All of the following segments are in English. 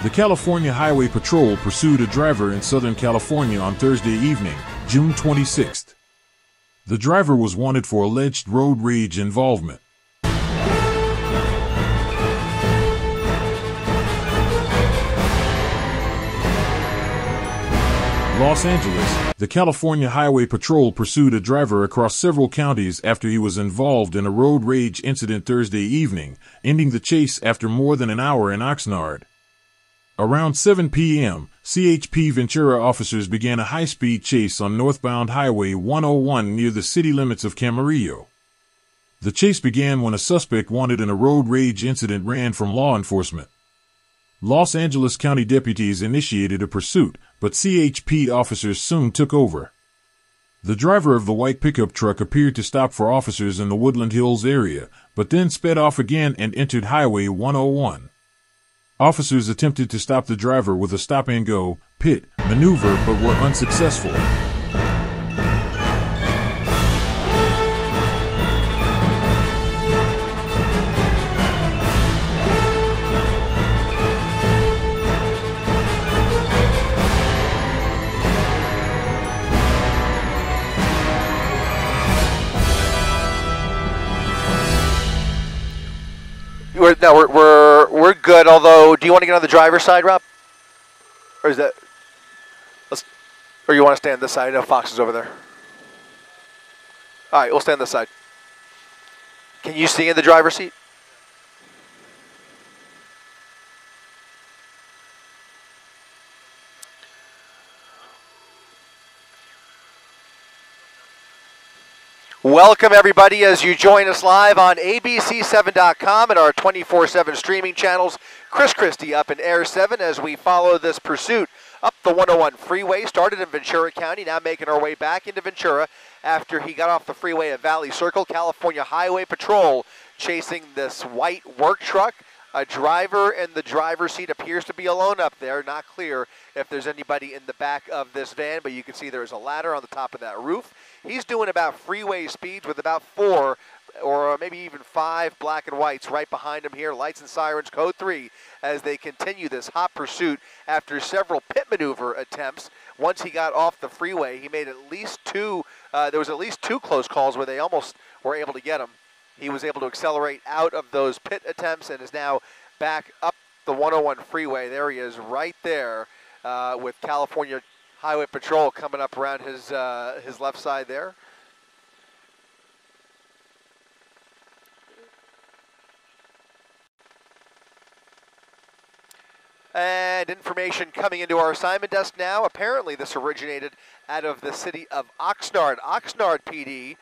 The California Highway Patrol pursued a driver in Southern California on Thursday evening, June 26th. The driver was wanted for alleged road rage involvement. Los Angeles, the California Highway Patrol pursued a driver across several counties after he was involved in a road rage incident Thursday evening, ending the chase after more than an hour in Oxnard. Around 7 p.m., CHP Ventura officers began a high-speed chase on northbound Highway 101 near the city limits of Camarillo. The chase began when a suspect wanted in a road rage incident ran from law enforcement. Los Angeles County deputies initiated a pursuit, but CHP officers soon took over. The driver of the white pickup truck appeared to stop for officers in the Woodland Hills area, but then sped off again and entered Highway 101. Officers attempted to stop the driver with a stop-and-go pit maneuver but were unsuccessful. We're good. Although, do you want to get on the driver's side, Rob, or is that? Or you want to stay on this side? I know Fox is over there. All right, we'll stay on this side. Can you see in the driver's seat? Welcome, everybody, as you join us live on abc7.com and our 24/7 streaming channels. Chris Christie up in Air 7 as we follow this pursuit up the 101 freeway. Started in Ventura County, now making our way back into Ventura after he got off the freeway at Valley Circle. California Highway Patrol chasing this white work truck. A driver in the driver's seat appears to be alone up there. Not clear if there's anybody in the back of this van, but you can see there's a ladder on the top of that roof. He's doing about freeway speeds with about 4 or maybe even 5 black and whites right behind him here. Lights and sirens, code 3, as they continue this hot pursuit after several pit maneuver attempts. Once he got off the freeway, he made at least 2, there was at least 2 close calls where they almost were able to get him. He was able to accelerate out of those pit attempts and is now back up the 101 freeway. There he is right there with California Highway Patrol coming up around his left side there. And information coming into our assignment desk now. Apparently this originated out of the city of Oxnard. Oxnard PD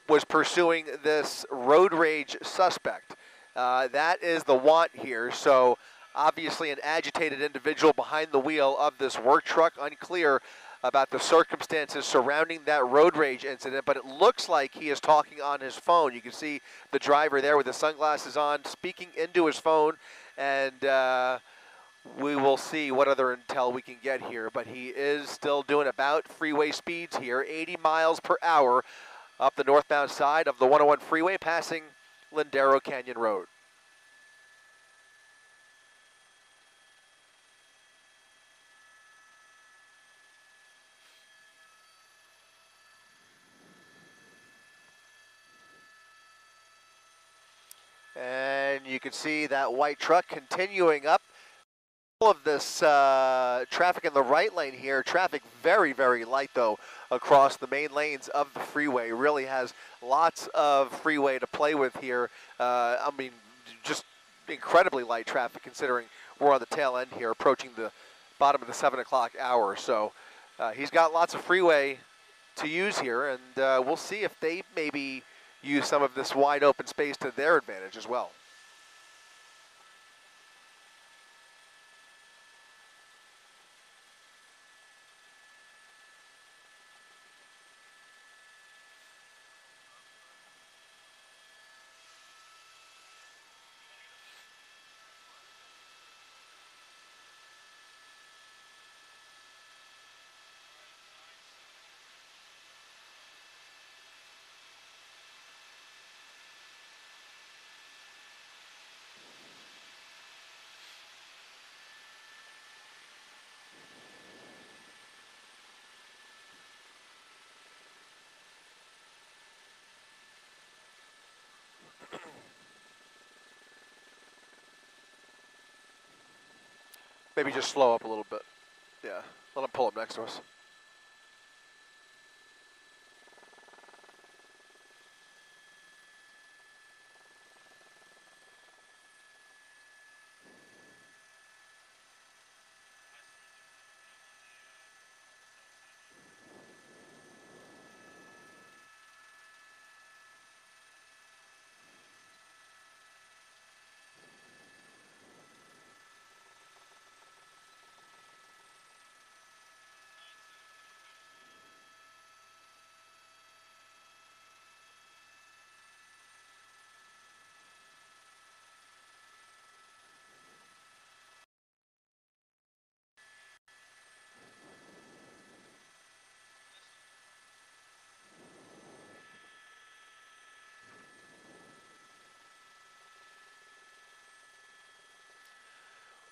was pursuing this road rage suspect. That is the want here. So obviously an agitated individual behind the wheel of this work truck. Unclear about the circumstances surrounding that road rage incident, but it looks like he is talking on his phone. You can see the driver there with his sunglasses on, speaking into his phone, and we will see what other intel we can get here. But he is still doing about freeway speeds here, 80 miles per hour up the northbound side of the 101 freeway, passing Lindero Canyon Road. And you can see that white truck continuing up. All of this traffic in the right lane here. Traffic very, very light, though, across the main lanes of the freeway. Really has lots of freeway to play with here. I mean, just incredibly light traffic considering we're on the tail end here, approaching the bottom of the 7 o'clock hour. So he's got lots of freeway to use here, and we'll see if they maybe use some of this wide open space to their advantage as well. Maybe just slow up a little bit. Yeah, let him pull up next to us.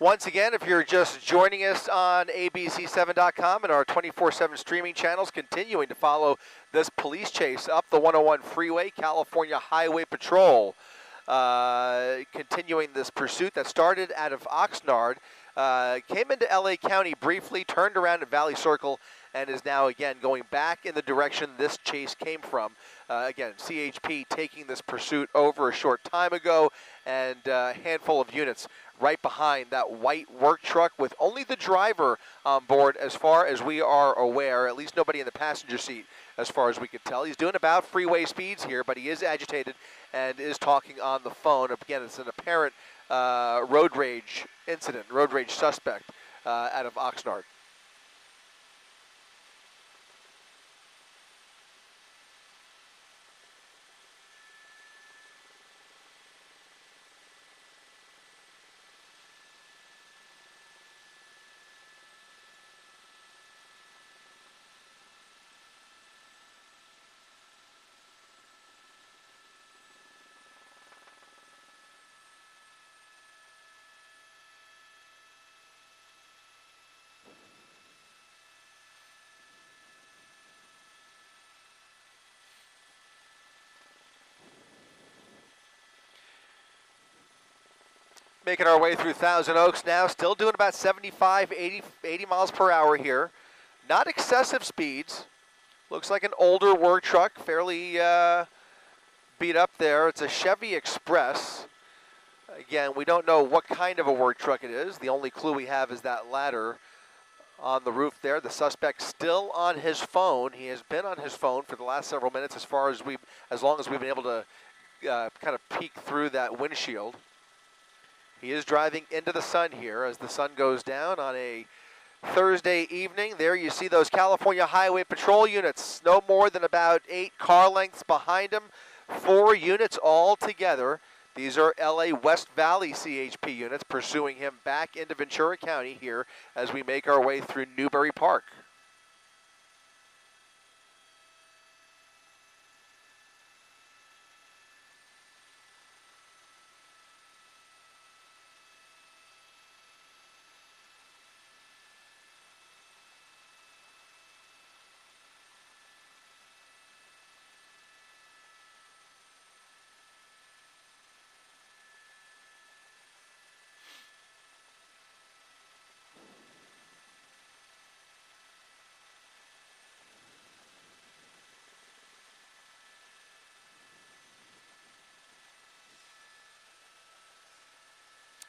Once again, if you're just joining us on abc7.com and our 24/7 streaming channels, continuing to follow this police chase up the 101 freeway, California Highway Patrol. Continuing this pursuit that started out of Oxnard, came into LA County briefly, turned around at Valley Circle, and is now again going back in the direction this chase came from. Again, CHP taking this pursuit over a short time ago, and a handful of units right behind that white work truck with only the driver on board as far as we are aware, at least nobody in the passenger seat as far as we could tell. He's doing about freeway speeds here, but he is agitated and is talking on the phone. Again, it's an apparent road rage incident, road rage suspect out of Oxnard. Making our way through Thousand Oaks now, still doing about 75, 80 miles per hour here. Not excessive speeds. Looks like an older work truck, fairly beat up there. It's a Chevy Express. Again, we don't know what kind of a work truck it is. The only clue we have is that ladder on the roof there. The suspect still on his phone. He has been on his phone for the last several minutes as long as we've been able to kind of peek through that windshield. He is driving into the sun here as the sun goes down on a Thursday evening. There you see those California Highway Patrol units, no more than about 8 car lengths behind him, 4 units all together. These are LA West Valley CHP units pursuing him back into Ventura County here as we make our way through Newbury Park.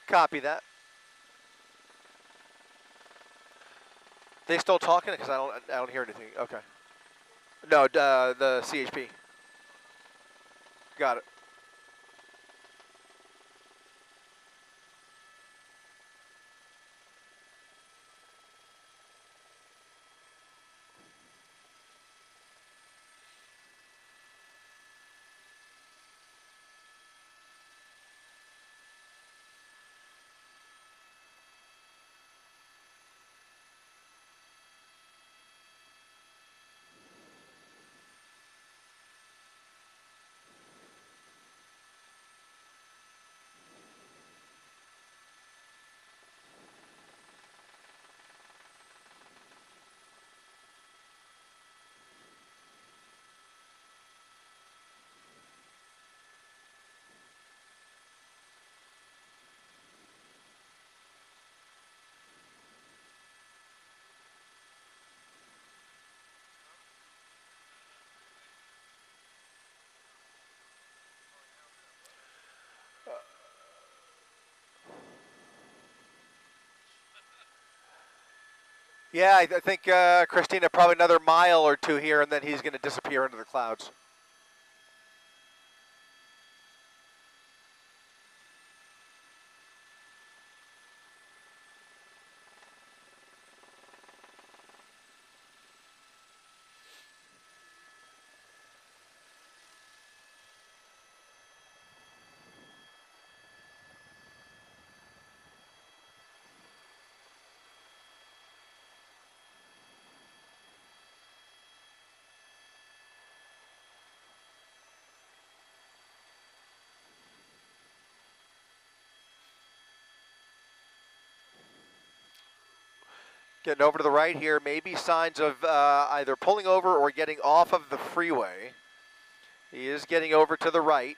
Copy that. They still talking? Because I don't hear anything. Okay. No, the CHP. Got it. Yeah, I think, Christina, probably another mile or two here, and then he's going to disappear into the clouds. Getting over to the right here, maybe signs of either pulling over or getting off of the freeway. He is getting over to the right,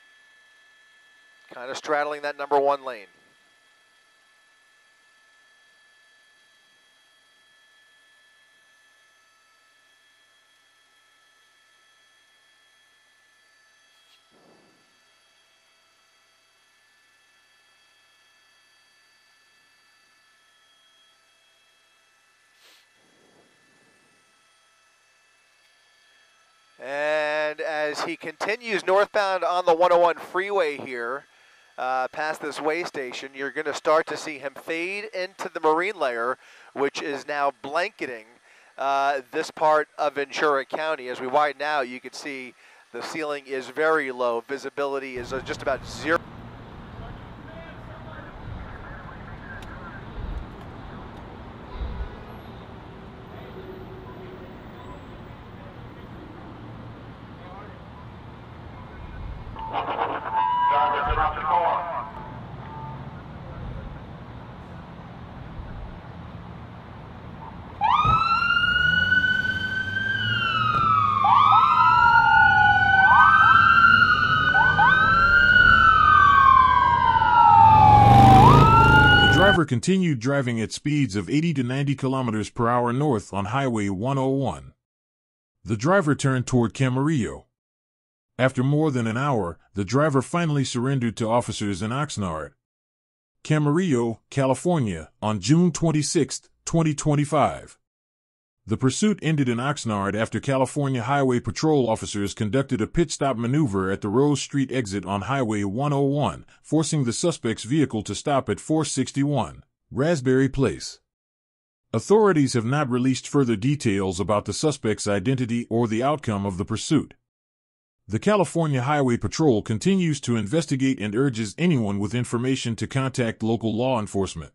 kind of straddling that number 1 lane. And as he continues northbound on the 101 freeway here, past this way station, you're going to start to see him fade into the marine layer, which is now blanketing this part of Ventura County. As we widen out, you can see the ceiling is very low. Visibility is just about zero. The driver continued driving at speeds of 80 to 90 kilometers per hour north on Highway 101. The driver turned toward Camarillo. After more than an hour, the driver finally surrendered to officers in Oxnard, Camarillo, California, on June 26, 2025. The pursuit ended in Oxnard after California Highway Patrol officers conducted a pit-stop maneuver at the Rose Street exit on Highway 101, forcing the suspect's vehicle to stop at 461 Raspberry Place. Authorities have not released further details about the suspect's identity or the outcome of the pursuit. The California Highway Patrol continues to investigate and urges anyone with information to contact local law enforcement.